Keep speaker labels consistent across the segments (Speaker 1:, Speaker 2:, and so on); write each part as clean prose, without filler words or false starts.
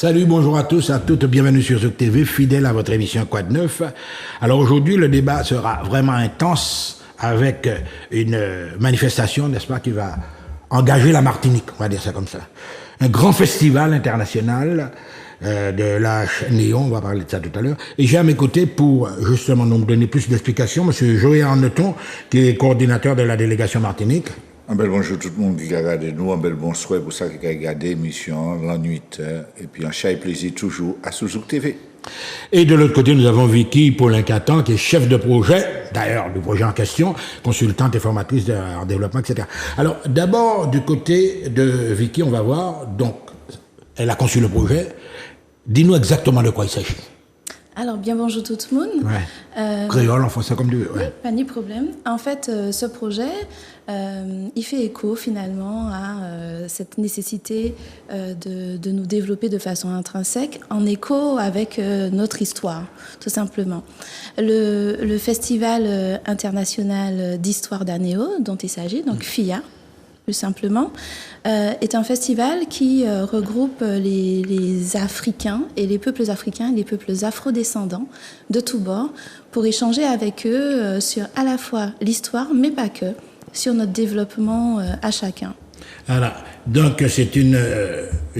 Speaker 1: Salut, bonjour à tous, à toutes, bienvenue sur Zouk TV, fidèle à votre émission Quoi de neuf. Alors aujourd'hui, le débat sera vraiment intense avec une manifestation, n'est-ce pas, qui va engager la Martinique, on va dire ça comme ça. Un grand festival international de l'âge néon, on va parler de ça tout à l'heure. Et j'ai à mes côtés pour justement nous donner plus d'explications, M. Joël Arneton, qui est coordinateur de la délégation Martinique.
Speaker 2: Un bel bonjour tout le monde qui a regardé nous, un bel bonsoir pour ça qui a regardé l'émission, la nuit, et puis un chat et plaisir toujours à Zouk TV.
Speaker 1: Et de l'autre côté, nous avons Vicky Paulin-Catan, qui est chef de projet, d'ailleurs, du projet en question, consultante et formatrice en développement, etc. Alors, d'abord, du côté de Vicky, on va voir, donc, elle a conçu le projet. Dis-nous exactement de quoi il s'agit.
Speaker 3: Alors, bien bonjour tout le monde.
Speaker 1: Ouais. Créole, en français comme tu veux. Ouais.
Speaker 3: Oui, pas de problème. En fait, ce projet, il fait écho finalement à cette nécessité de nous développer de façon intrinsèque, en écho avec notre histoire, tout simplement. Le Festival international d'histoire d'Anéo, dont il s'agit, donc FIA, plus simplement, est un festival qui regroupe les Africains et les peuples africains et les peuples afrodescendants de tous bords pour échanger avec eux sur à la fois l'histoire, mais pas que, sur notre développement à chacun.
Speaker 1: Voilà. Donc c'est une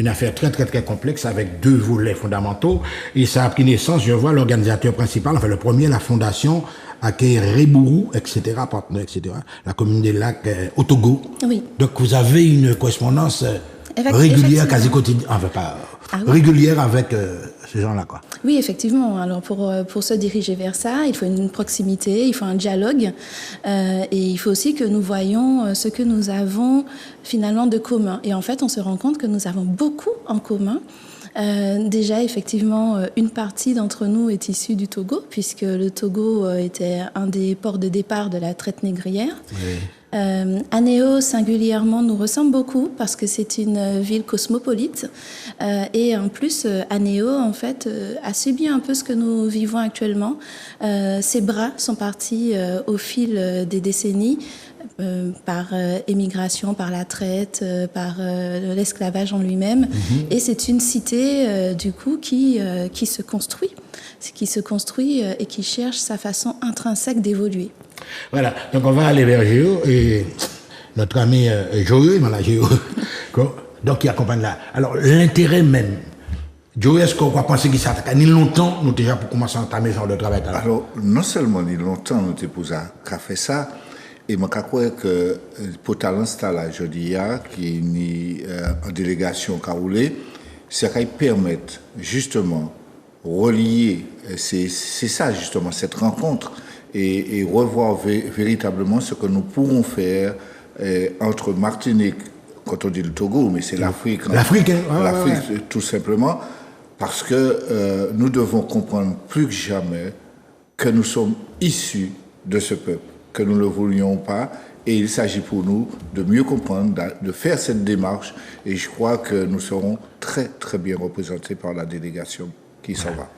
Speaker 1: affaire très très très complexe avec deux volets fondamentaux et ça a pris naissance, je vois, l'organisateur principal, enfin le premier, la fondation Akerébourou, etc., partenaire, etc., la commune des Lacs au Togo. Oui. Donc vous avez une correspondance régulière, quasi quotidienne, enfin pas régulière avec ces gens-là, quoi.
Speaker 3: Oui, effectivement. Alors pour se diriger vers ça, il faut une proximité, il faut un dialogue, et il faut aussi que nous voyions ce que nous avons finalement de commun. Et en fait, on se rend compte que nous avons beaucoup en commun. Déjà, effectivement, une partie d'entre nous est issue du Togo, puisque le Togo était un des ports de départ de la traite négrière. Oui. Anéo, singulièrement, nous ressemble beaucoup parce que c'est une ville cosmopolite. Et en plus, Anéo, en fait, a subi un peu ce que nous vivons actuellement. Ses bras sont partis au fil des décennies. Par émigration, par la traite, par l'esclavage en lui-même. Et c'est une cité, du coup, qui se construit. Qui se construit et qui cherche sa façon intrinsèque d'évoluer.
Speaker 1: Voilà, donc on va aller vers Géo et notre ami Joël, donc qui accompagne là. Alors l'intérêt même, Joël, est-ce qu'on va penser qu'il s'attaque ni longtemps, nous déjà pour commencer à entamer genre de travail.
Speaker 2: Alors non seulement ni longtemps, nous t'es pour ça qu'a fait ça, et moi je crois que pour talent là, je dis qui ni en délégation qu'a roulé, c'est qu'il permettre justement relier, c'est ça justement cette rencontre. Et revoir véritablement ce que nous pourrons faire entre Martinique, quand on dit le Togo, mais c'est l'Afrique.
Speaker 1: L'Afrique,
Speaker 2: l'Afrique, tout simplement, parce que nous devons comprendre plus que jamais que nous sommes issus de ce peuple, que nous ne le voulions pas, et il s'agit pour nous de mieux comprendre, de faire cette démarche, et je crois que nous serons très très bien représentés par la délégation qui s'en va.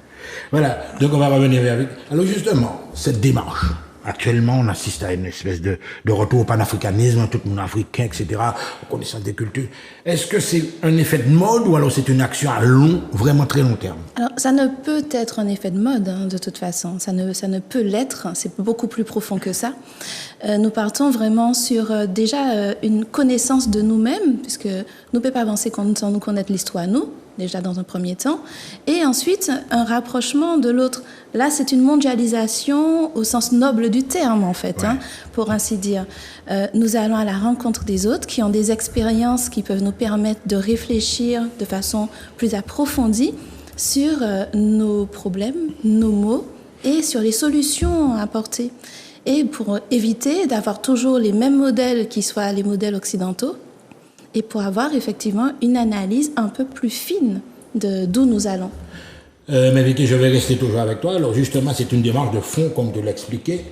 Speaker 1: Voilà, donc on va revenir vers lui. Alors justement, cette démarche, actuellement on assiste à une espèce de retour au panafricanisme, tout le monde africain, etc., connaissance des cultures. Est-ce que c'est un effet de mode ou alors c'est une action à vraiment très long terme?
Speaker 3: Alors ça ne peut être un effet de mode, de toute façon, ça ne peut l'être, c'est beaucoup plus profond que ça. Nous partons vraiment sur déjà une connaissance de nous-mêmes, puisque nous ne pouvons pas avancer sans nous connaître l'histoire, nous, déjà dans un premier temps, et ensuite un rapprochement de l'autre. Là, c'est une mondialisation au sens noble du terme, en fait, ouais. Pour ainsi dire. Nous allons à la rencontre des autres qui ont des expériences qui peuvent nous permettre de réfléchir de façon plus approfondie sur nos problèmes, nos maux, et sur les solutions à apporter. Et pour éviter d'avoir toujours les mêmes modèles qui soient les modèles occidentaux, et pour avoir effectivement une analyse un peu plus fine d'où nous allons.
Speaker 1: Mais Vicky, je vais rester toujours avec toi. Alors justement, c'est une démarche de fond, comme tu l'expliquais,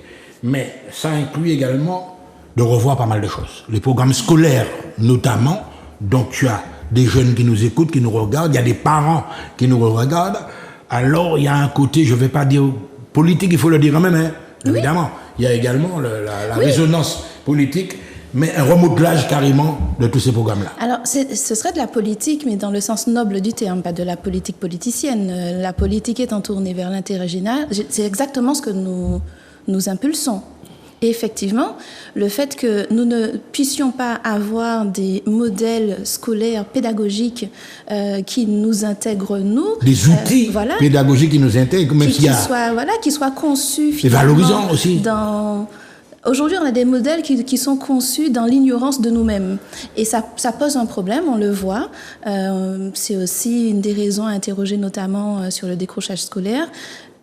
Speaker 1: mais ça inclut également de revoir pas mal de choses. Les programmes scolaires, notamment, donc tu as des jeunes qui nous écoutent, qui nous regardent, il y a des parents qui nous regardent. Alors il y a un côté, je ne vais pas dire politique, il faut le dire quand même, hein, oui. Évidemment. Il y a également la résonance politique mais un remodelage carrément de tous ces programmes-là.
Speaker 3: Alors, ce serait de la politique, mais dans le sens noble du terme, pas de la politique politicienne. La politique étant tournée vers l'intérêt général, c'est exactement ce que nous impulsons. Et effectivement, le fait que nous ne puissions pas avoir des modèles scolaires, pédagogiques qui nous intègrent, nous.
Speaker 1: Des outils pédagogiques qui nous intègrent, même s'il y a...
Speaker 3: qui soient conçus.
Speaker 1: Et valorisants aussi.
Speaker 3: Aujourd'hui, on a des modèles qui sont conçus dans l'ignorance de nous-mêmes. Et ça pose un problème, on le voit. C'est aussi une des raisons à interroger, notamment sur le décrochage scolaire.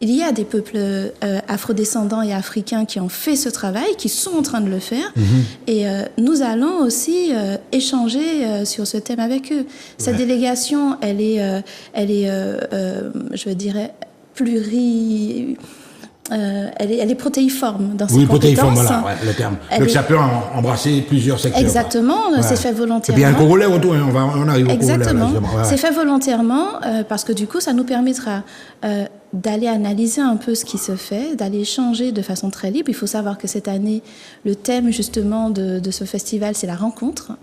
Speaker 3: Il y a des peuples afrodescendants et africains qui ont fait ce travail, qui sont en train de le faire. Et nous allons aussi échanger sur ce thème avec eux. Cette délégation, elle est je dirais, elle est protéiforme dans ses compétences.
Speaker 1: Protéiforme, voilà, le terme. Donc ça peut embrasser plusieurs secteurs.
Speaker 3: Exactement, c'est fait volontairement.
Speaker 1: Et puis il y a un corollaire autour, on arrive au corollaire.
Speaker 3: Exactement, c'est fait volontairement parce que du coup, ça nous permettra d'aller analyser un peu ce qui se fait, d'aller échanger de façon très libre. Il faut savoir que cette année, le thème justement de ce festival, c'est la rencontre.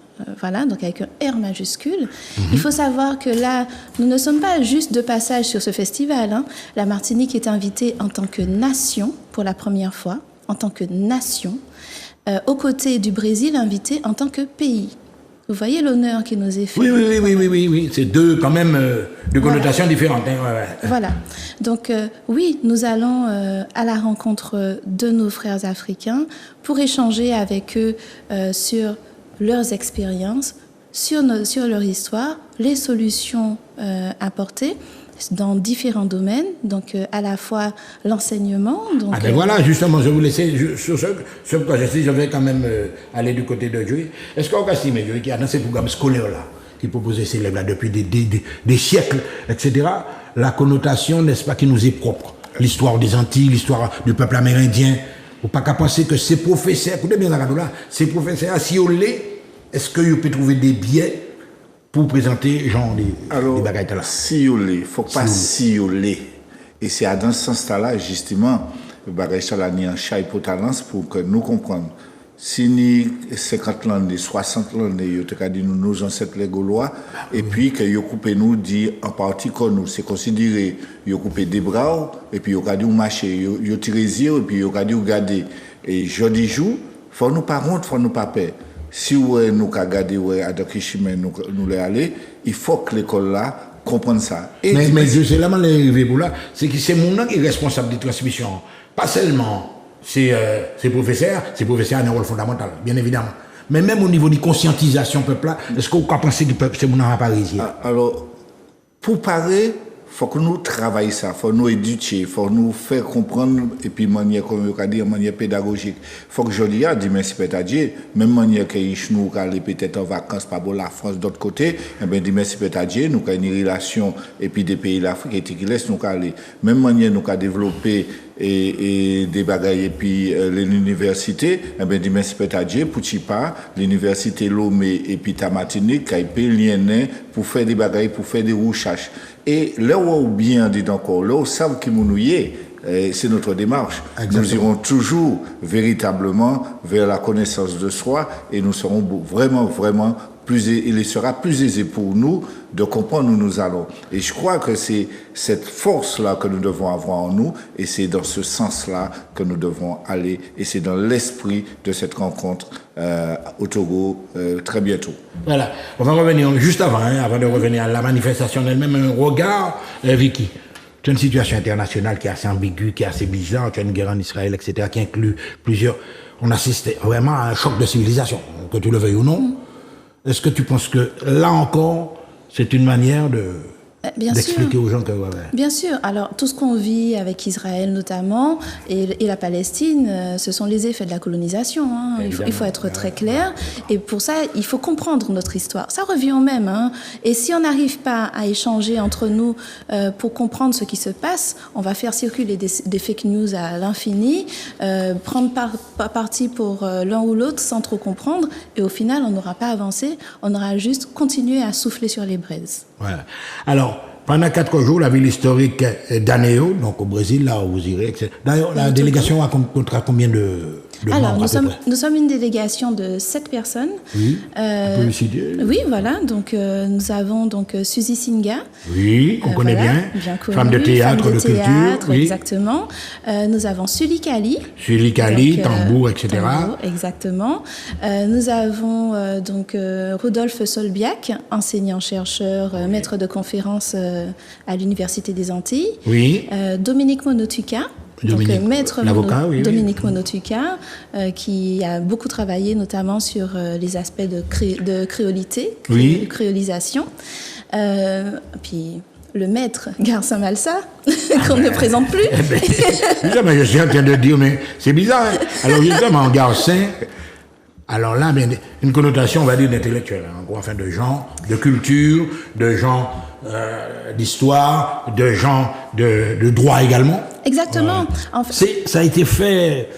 Speaker 3: Voilà, donc avec un R majuscule. Il faut savoir que là, nous ne sommes pas juste de passage sur ce festival. Hein. La Martinique est invitée en tant que nation, pour la première fois, en tant que nation, aux côtés du Brésil, invité en tant que pays. Vous voyez l'honneur qui nous est fait.
Speaker 1: Oui. C'est deux connotations différentes. Hein.
Speaker 3: Voilà. Donc, oui, nous allons à la rencontre de nos frères africains pour échanger avec eux sur leurs expériences, sur leur histoire, les solutions apportées dans différents domaines, donc à la fois l'enseignement. Donc,
Speaker 1: voilà, justement, je vous laisser sur ce projet-ci, je vais quand même aller du côté de Joey. Est-ce qu'on estime, Joey, qu'il y a dans ces programmes scolaires-là, qui proposent ces élèves-là depuis des siècles, etc., la connotation, n'est-ce pas, qui nous est propre, l'histoire des Antilles, l'histoire du peuple amérindien. Faut pas qu'à penser que ces professeurs, écoutez bien la là, ces professeurs, si on l'est, est-ce qu'ils peuvent trouver des biais pour présenter genre des bagages là?
Speaker 2: Si on l'est, faut pas si on l'est. Et c'est dans ce sens-là, justement, le bagage là ni en chat pour talence pour que nous comprenions. Si ni 50 ans, 60 ans, nos ancêtres les Gaulois, et puis que yo coupé nous dit en partie que nous, c'est considéré, yo coupé des bras, et puis yo dit ou marcher, yo tiré et puis yo dit ou garder. Et jeudi jour, faut nous pas honte, faut nous pas peur. Si ouais nous ka garder ouais à Dakishime nous les aller, il faut que l'école là comprenne ça.
Speaker 1: Et mais je sais là arrivé pour là, c'est que c'est mon nom qui est responsable de transmission, pas seulement ces professeurs ont un rôle fondamental, bien évidemment. Mais même au niveau de conscientisation peuple là, est-ce qu'on peut penser que c'est mon appareil ici?
Speaker 2: Alors, pour parler, faut que nous travaillions ça, faut nous éduquer, faut nous faire comprendre et puis manière comme on dit manière pédagogique. Faut que je dis merci Dieu, même manière que nous aller peut-être en vacances par la France d'autre côté, et ben merci Dieu, nous avons une relation et puis des pays d'Afrique et qui laisse nous aller. Même manière nous avons développé et des bagailles et puis l'université, et ben merci Dieu pour Chipa, l'université Lomé et puis Tamatinique qui a payé lien pour faire des bagailles, pour faire des recherches. Et là où bien dit encore, là où savent qui nous y est, c'est notre démarche. Exactement. Nous irons toujours véritablement vers la connaissance de soi et nous serons vraiment il sera plus aisé pour nous de comprendre où nous allons. Et je crois que c'est cette force-là que nous devons avoir en nous et c'est dans ce sens-là que nous devons aller et c'est dans l'esprit de cette rencontre au Togo très bientôt.
Speaker 1: Voilà, on va revenir juste avant de revenir à la manifestation elle-même, un regard, Vicky. C'est une situation internationale qui est assez ambiguë, qui est assez bizarre, qui a une guerre en Israël, etc., qui inclut plusieurs... On assiste vraiment à un choc de civilisation, que tu le veuilles ou non. Est-ce que tu penses que, là encore, c'est une manière d'expliquer aux gens que...
Speaker 3: Bien sûr. Alors, tout ce qu'on vit avec Israël notamment et la Palestine, ce sont les effets de la colonisation. Hein. Il faut être très clair. Et pour ça, il faut comprendre notre histoire. Ça revient au même. Hein. Et si on n'arrive pas à échanger entre nous pour comprendre ce qui se passe, on va faire circuler des fake news à l'infini, prendre parti pour l'un ou l'autre sans trop comprendre. Et au final, on n'aura pas avancé. On aura juste continué à souffler sur les braises.
Speaker 1: Voilà. Alors, pendant 4 jours, la ville historique d'Aneo, donc au Brésil, là où vous irez, etc. D'ailleurs, la délégation a comptera combien de
Speaker 3: Alors,
Speaker 1: membres,
Speaker 3: nous sommes une délégation de 7 personnes.
Speaker 1: Oui, on peut le citer.
Speaker 3: Oui, voilà. Donc, nous avons donc Suzy Singa.
Speaker 1: Oui, qu'on connaît
Speaker 3: Voilà,
Speaker 1: bien.
Speaker 3: connue,
Speaker 1: Femme de théâtre, de culture. Oui.
Speaker 3: Exactement. Nous avons Sully Kali.
Speaker 1: Sully Kali, tambour, etc.
Speaker 3: Tambour, exactement. Nous avons donc Rodolphe Solbiac, enseignant-chercheur, maître de conférence à l'Université des Antilles.
Speaker 1: Oui.
Speaker 3: Dominique Monotuka.
Speaker 1: Dominique,
Speaker 3: Donc, maître
Speaker 1: l'avocat, oui,
Speaker 3: Dominique Monotuka, qui a beaucoup travaillé notamment sur les aspects de créolité,
Speaker 1: Oui.
Speaker 3: créolisation. Puis le maître Garcin Malsa, qu'on ne présente plus.
Speaker 1: Justement, je suis en train de dire, mais c'est bizarre. Hein? Alors justement, Garcin, alors là, bien, une connotation, on va dire, d'intellectuel, hein, enfin de gens de culture, de gens d'histoire, de gens de droit également.
Speaker 3: Exactement. En fait,
Speaker 1: Ça a été fait...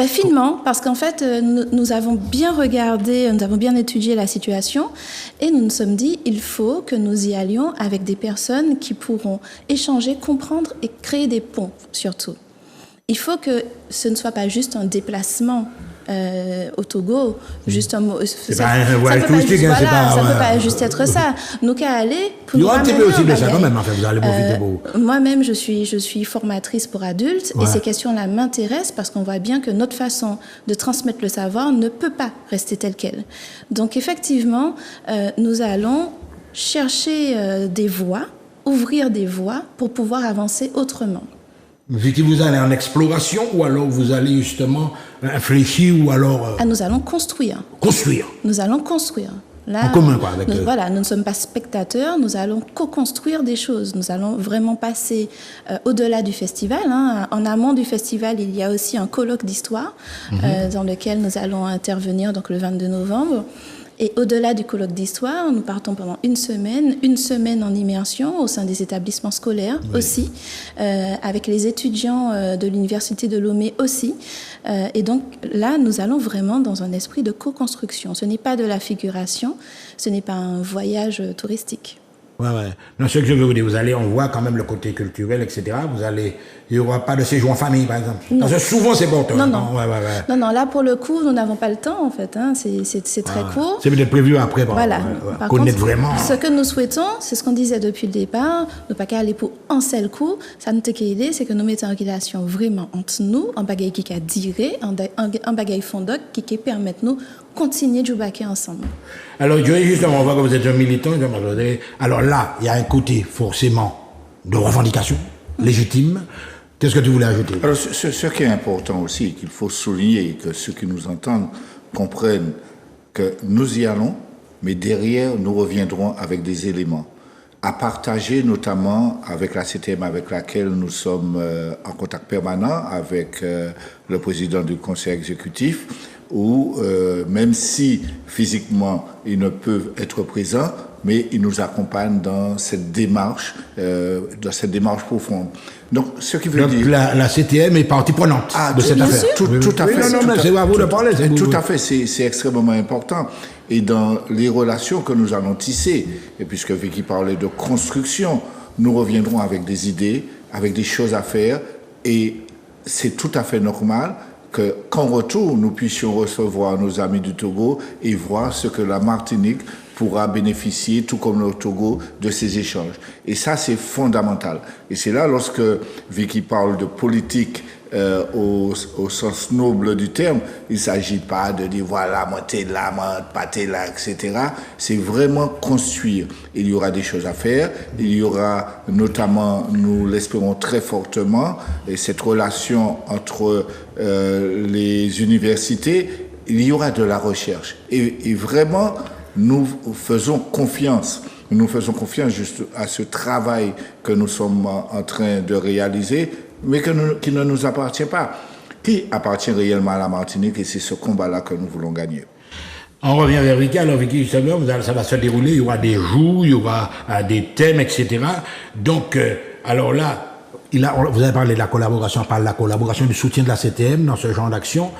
Speaker 3: Finement, parce qu'en fait, nous avons bien regardé, nous avons bien étudié la situation et nous nous sommes dit, il faut que nous y allions avec des personnes qui pourront échanger, comprendre et créer des ponts, surtout. Il faut que ce ne soit pas juste un déplacement au Togo, juste un mot.
Speaker 1: C'est pas un voyage touristique, hein, c'est pas...
Speaker 3: Ça ne peut pas juste être ça. Nous qu'à aller pour
Speaker 1: Il y
Speaker 3: nous
Speaker 1: aura un petit
Speaker 3: ramener
Speaker 1: peu aussi
Speaker 3: en
Speaker 1: de ça
Speaker 3: bagaille.
Speaker 1: quand même, en fait, vous allez profiter pour vous.
Speaker 3: Moi-même, je suis formatrice pour adultes
Speaker 1: Ouais.
Speaker 3: et ces questions-là m'intéressent parce qu'on voit bien que notre façon de transmettre le savoir ne peut pas rester telle qu'elle. Donc effectivement, nous allons chercher des voies, ouvrir des voies pour pouvoir avancer autrement.
Speaker 1: Vicky, vous allez en exploration ou alors vous allez justement réfléchir ou alors
Speaker 3: Ah, nous allons construire.
Speaker 1: construire
Speaker 3: Nous allons construire. Là,
Speaker 1: en commun, quoi, avec
Speaker 3: voilà, nous ne sommes pas spectateurs, nous allons co-construire des choses. Nous allons vraiment passer au-delà du festival. Hein. En amont du festival, il y a aussi un colloque d'histoire dans lequel nous allons intervenir donc, le 22 novembre. Et au-delà du colloque d'histoire, nous partons pendant une semaine en immersion au sein des établissements scolaires aussi, avec les étudiants de l'Université de Lomé aussi. Et donc là, nous allons vraiment dans un esprit de co-construction. Ce n'est pas de la figuration, ce n'est pas un voyage touristique.
Speaker 1: Ouais. Non, ce que je veux vous dire, vous allez, on voit quand même le côté culturel, etc. Il n'y aura pas de séjour en famille, par exemple.
Speaker 3: Non.
Speaker 1: Parce que souvent, c'est porteur.
Speaker 3: Non.
Speaker 1: Ouais.
Speaker 3: Non, là, pour le coup, nous n'avons pas le temps, en fait. Hein. C'est très court.
Speaker 1: C'est peut-être prévu après,
Speaker 3: Voilà. Par
Speaker 1: connaître
Speaker 3: contre,
Speaker 1: vraiment.
Speaker 3: ce que nous souhaitons, c'est ce qu'on disait depuis le départ, ne pas qu'à aller pour un seul coup. Ça ne te qu'aider, c'est que nous mettons en relation vraiment entre nous, un bagaille qui a diré, un bagaille fondoc qui permet nous continuer de jouer ensemble.
Speaker 1: Alors, justement, on voit que vous êtes un militant. Alors là, il y a un côté forcément de revendication légitime. Qu'est-ce que tu voulais ajouter?
Speaker 2: Alors, ce qui est important aussi, qu'il faut souligner, que ceux qui nous entendent comprennent que nous y allons, mais derrière, nous reviendrons avec des éléments à partager, notamment avec la CTM, avec laquelle nous sommes en contact permanent, avec le président du conseil exécutif, où même si physiquement ils ne peuvent être présents, mais ils nous accompagnent dans cette démarche profonde. Donc, ce qui veut dire...
Speaker 1: La CTM est partie prenante de cette affaire.
Speaker 2: Tout à fait.
Speaker 1: Non, mais c'est à vous de parler.
Speaker 2: Tout à fait, c'est extrêmement important. Et dans les relations que nous allons tisser, et puisque Vicky parlait de construction, nous reviendrons avec des idées, avec des choses à faire, et c'est tout à fait normal qu'en retour, nous puissions recevoir nos amis du Togo et voir ce que la Martinique pourra bénéficier, tout comme le Togo, de ces échanges. Et ça, c'est fondamental. Et c'est là, lorsque Vicky parle de politique au sens noble du terme, il ne s'agit pas de dire, voilà, montez là, pâté là, etc. C'est vraiment construire. Il y aura des choses à faire. Il y aura notamment, nous l'espérons très fortement, et cette relation entre les universités, il y aura de la recherche. Et vraiment, nous faisons confiance. Nous faisons confiance juste à ce travail que nous sommes en train de réaliser, mais qui ne nous appartient pas, qui appartient réellement à la Martinique, et c'est ce combat-là que nous voulons gagner.
Speaker 1: On revient vers Vicky. Alors Vicky, justement, ça va se dérouler, il y aura des jours, il y aura des thèmes, etc. Donc, alors là, vous avez parlé de la collaboration, on parle de la collaboration, du soutien de la CTM dans ce genre d'action,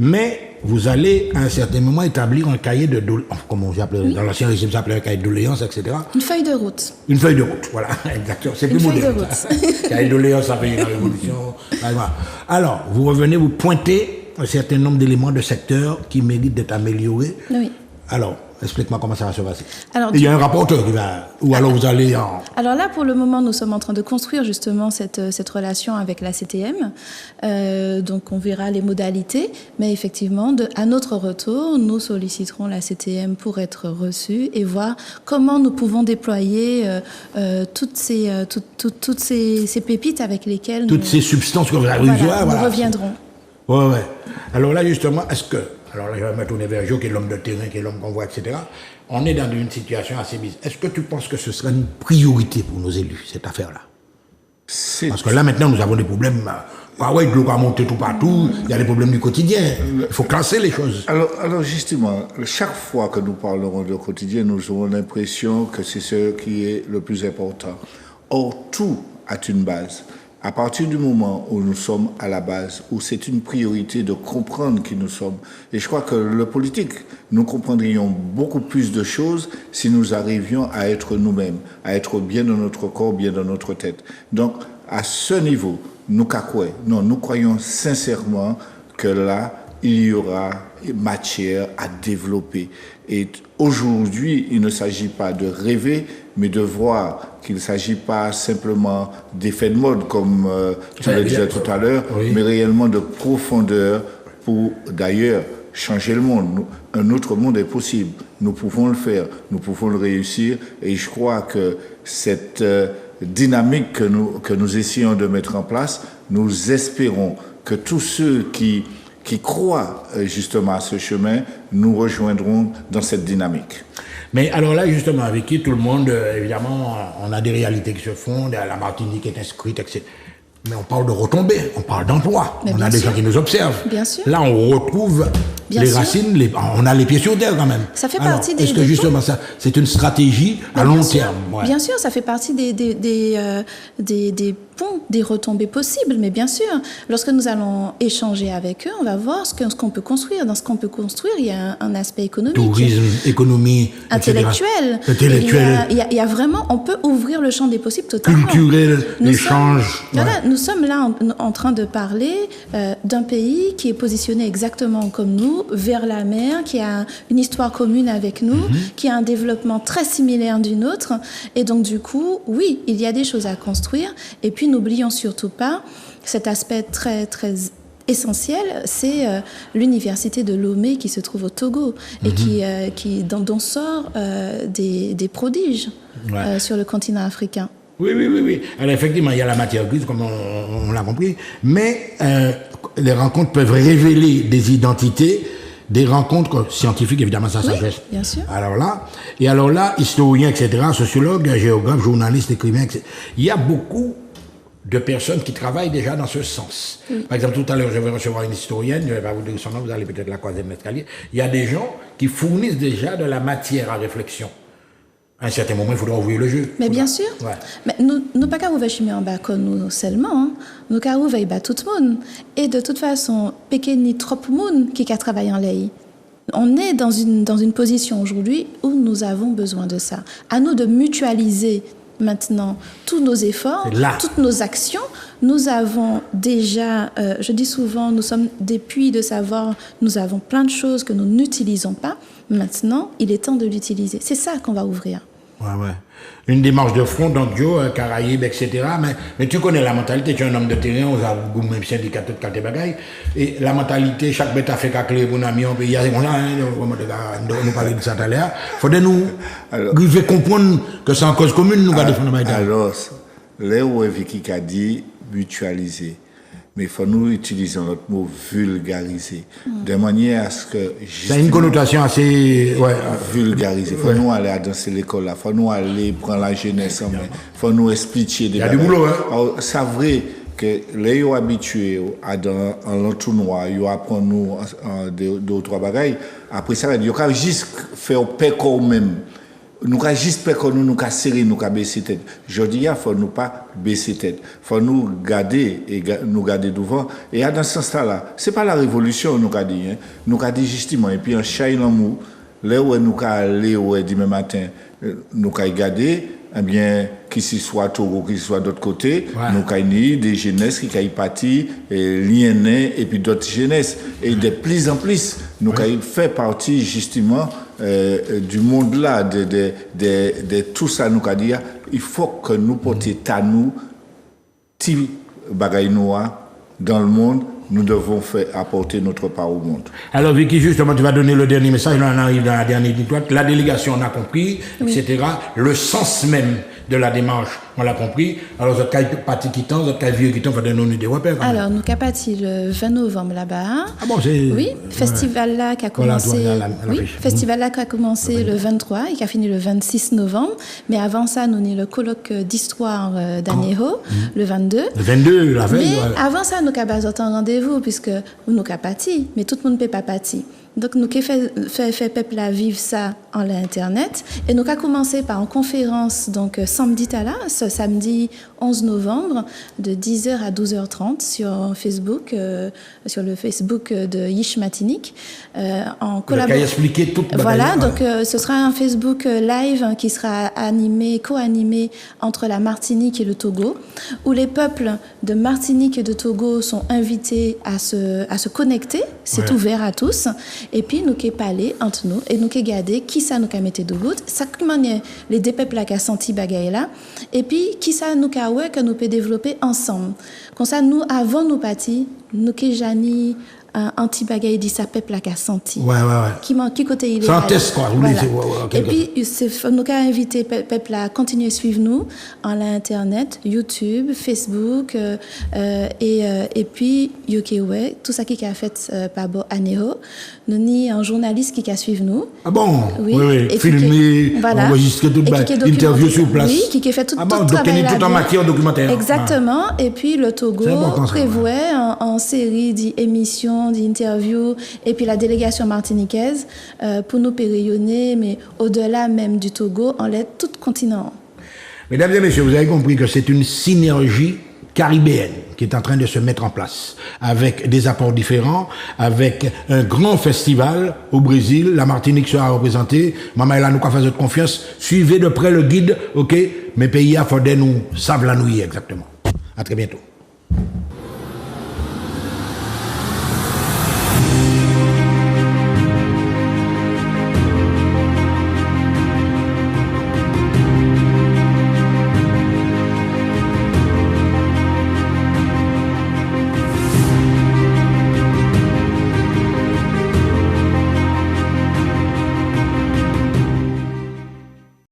Speaker 1: mais vous allez à un certain moment établir un cahier de doléances, comme on appelait, dans l'ancien régime, ça s'appelait un cahier de doléances, etc.
Speaker 3: Une feuille de route.
Speaker 1: Une feuille de route, voilà, exactement. C'est plus moderne. Cahier de doléances, ça fait une révolution. Alors, vous revenez, vous pointez un certain nombre d'éléments de secteur qui méritent d'être améliorés.
Speaker 3: Oui.
Speaker 1: Alors, explique-moi comment ça va se passer.
Speaker 3: Alors,
Speaker 1: il y a un rapporteur qui va... Ou alors vous allez en...
Speaker 3: Alors là, pour le moment, nous sommes en train de construire justement cette relation avec la CTM. Donc on verra les modalités. Mais effectivement, à notre retour, nous solliciterons la CTM pour être reçus et voir comment nous pouvons déployer toutes ces pépites avec lesquelles
Speaker 1: ces substances que vous avez
Speaker 3: nous reviendrons.
Speaker 1: Ouais. Alors là, justement, est-ce que... Alors là, je vais me tourner vers Jo, qui est l'homme de terrain, qui est l'homme qu'on voit, etc. On est dans une situation assez bizarre. Est-ce que tu penses que ce serait une priorité pour nos élus, cette affaire-là? Parce que là, maintenant, nous avons des problèmes. Ouais, de l'eau a monté tout partout. Il y a des problèmes du quotidien. Il faut classer les choses.
Speaker 2: Alors justement, chaque fois que nous parlerons de quotidien, nous aurons l'impression que c'est ce qui est le plus important. Or, tout a une base. À partir du moment où nous sommes à la base, où c'est une priorité de comprendre qui nous sommes, et je crois que le politique, nous comprendrions beaucoup plus de choses si nous arrivions à être nous-mêmes, à être bien dans notre corps, bien dans notre tête. Donc, à ce niveau, nous croyons sincèrement que là, il y aura matière à développer. Et aujourd'hui, il ne s'agit pas de rêver, mais de voir qu'il ne s'agit pas simplement d'effets de mode, comme tu le disais tout à l'heure, mais réellement de profondeur pour, d'ailleurs, changer le monde. Un autre monde est possible. Nous pouvons le faire, nous pouvons le réussir. Et je crois que cette dynamique que nous essayons de mettre en place, nous espérons que tous ceux qui croient justement à ce chemin, nous rejoindront dans cette dynamique.
Speaker 1: Mais alors là, justement, avec qui tout le monde, évidemment, on a des réalités qui se font, la Martinique est inscrite, etc. Mais on parle de retombées, on parle d'emploi. On a des gens qui nous observent.
Speaker 3: Bien sûr.
Speaker 1: Là, on retrouve les racines, on a les pieds sur terre quand même.
Speaker 3: Ça fait partie des...
Speaker 1: Est-ce que justement ça, c'est une stratégie à long terme?
Speaker 3: Bien sûr, ça fait partie des ponts, des retombées possibles. Mais bien sûr, lorsque nous allons échanger avec eux, on va voir ce qu'on peut construire. Dans ce qu'on peut construire, il y a un aspect économique.
Speaker 1: Tourisme, économie,
Speaker 3: intellectuel. Il y a vraiment, on peut ouvrir le champ des possibles totalement.
Speaker 1: Culturel, échange.
Speaker 3: Nous sommes là en train de parler d'un pays qui est positionné exactement comme nous, vers la mer, qui a une histoire commune avec nous, qui a un développement très similaire du nôtre. Et donc, du coup, oui, il y a des choses à construire. Et puis, n'oublions surtout pas cet aspect très, très essentiel, c'est l'université de Lomé qui se trouve au Togo et dont sort des prodiges sur le continent africain.
Speaker 1: Oui. Alors, effectivement, il y a la matière grise, comme on l'a compris, mais les rencontres peuvent révéler des identités, des rencontres scientifiques, évidemment, ça s'achète.
Speaker 3: Oui, bien sûr.
Speaker 1: Alors là, historiens, etc., sociologues, géographes, journalistes, écrivains, etc., il y a beaucoup de personnes qui travaillent déjà dans ce sens. Oui. Par exemple, tout à l'heure, je vais recevoir une historienne, je ne vais pas vous dire son nom, vous allez peut-être la croiser dans l'escalier. Il y a des gens qui fournissent déjà de la matière à réflexion. À un certain moment, il faudra ouvrir le jeu.
Speaker 3: Mais bien sûr. Ouais. Mais nous pas qu'à ouvrir chemin en bas comme nous seulement. Nous qu'à ouvrir tout le monde. Et de toute façon, péqué ni trop monde qui a travaillé en lait. On est dans une position aujourd'hui où nous avons besoin de ça. À nous de mutualiser maintenant tous nos efforts, toutes nos actions. Nous avons déjà, je dis souvent, nous sommes des puits de savoir, nous avons plein de choses que nous n'utilisons pas. Maintenant, il est temps de l'utiliser. C'est ça qu'on va ouvrir.
Speaker 1: Ouais. Une démarche de front, donc Joe, Caraïbes, etc. Mais tu connais la mentalité, tu es un homme de terrain, on a beaucoup même syndicat de quatre bagailles. Et la mentalité, chaque bête a fait qu'à clé, mon ami, on peut y aller, nous parler de ça tout à l'heure. Il faudrait nous arriver comprendre que c'est en cause commune, nous allons défendre.
Speaker 2: Alors, là où Vicky a dit mutualiser. Mais il faut nous utiliser notre mot vulgariser, de manière à ce que...
Speaker 1: C'est une connotation assez...
Speaker 2: vulgariser. Il faut nous aller à danser l'école, il faut nous aller prendre la jeunesse en main, il faut nous expliquer des...
Speaker 1: Il y a du boulot, hein?
Speaker 2: Alors, c'est vrai que les gens habitués à dans l'entonnoir, ils apprennent nous deux ou trois bagailles. Après ça, ils ont juste faire paix comme même. Nous avons juste peur que nous serrer, nous baisser tête. Je dis, il faut nous pas baisser tête. Il faut nous garder et nous garder devant. Et dans ce sens-là, c'est pas la révolution, nous avons dit. Nous avons dit justement, et puis en chai l'amour, là où nous allons aller demain matin, nous allons garder, eh bien, qui soit Togo, qui soit d'autre côté, nous avons des jeunesses qui ont parti, l'INE et puis d'autres jeunesses. Et de plus en plus, nous avons fait partie justement du monde là, de tout ça, nous avons dit, il faut que nous portions à nous, petits bagailles noirs dans le monde. Nous devons apporter notre part au monde.
Speaker 1: Alors Vicky, justement, tu vas donner le dernier message, on arrive dans la dernière ligne. La délégation, on a compris, etc. Le sens même de la démarche, on l'a compris. Alors, vous êtes parti quittant, vous êtes vieux quittant, vous avez donné des repères.
Speaker 3: Alors, nous sommes partis le 20 novembre là-bas.
Speaker 1: Ah bon, c'est...
Speaker 3: Oui, festival là qui a commencé, festival là qui a commencé le 23 et qui a fini le 26 novembre. Mais avant ça, nous avons le colloque d'histoire d'Aného, le 22.
Speaker 1: Le 22, la veille.
Speaker 3: Mais avant ça, nous avons un rendez-vous, puisque nous sommes partis, mais tout le monde ne peut pas partir. Donc, nous avons fait peuple à vivre ça en l'internet. Et nous avons commencé par une conférence, donc samedi là, ce samedi 11 novembre, de 10h à 12h30 sur Facebook, sur le Facebook de Yish Matinik. En collaboration.
Speaker 1: Expliquer tout.
Speaker 3: Voilà, donc ce sera un Facebook live qui sera co-animé entre la Martinique et le Togo, où les peuples de Martinique et de Togo sont invités à se connecter. C'est ouvert à tous. Et puis, nous avons parlé entre nous et nous avons regardé qui ça nous a mis de bout, ça manière les deux peuples qui ont senti bagaille là, et puis qui ça nous a ouais que nous peut développer ensemble. Comme ça, nous, avant nous partir, nous avons jamais anti bagaille dit ça peuple qui a senti. Qui côté il est.
Speaker 1: Sans test quoi.
Speaker 3: Voilà. Et puis nous avons invité peuple à continuer à suivre nous en l'internet, YouTube, Facebook et puis ouais, tout ça qui a fait par Aného. Nous ni un journaliste qui a suivi nous.
Speaker 1: Ah bon? Oui. Filmé, enregistré toute interview sur place.
Speaker 3: Oui, qui a fait tout
Speaker 1: travail
Speaker 3: là.
Speaker 1: Tout en matière documentaire.
Speaker 3: Exactement. Et puis le Togo prévoit en série d'émissions, d'interviews, et puis la délégation martiniquaise pour nous rayonner, mais au-delà même du Togo, en l'aide tout continent.
Speaker 1: Mesdames et messieurs, vous avez compris que c'est une synergie caribéenne qui est en train de se mettre en place, avec des apports différents, avec un grand festival au Brésil. La Martinique sera représentée. Maman et là, nous faisons votre confiance. Suivez de près le guide, ok? Mes pays, il faudrait nous savent la nouille exactement. À très bientôt.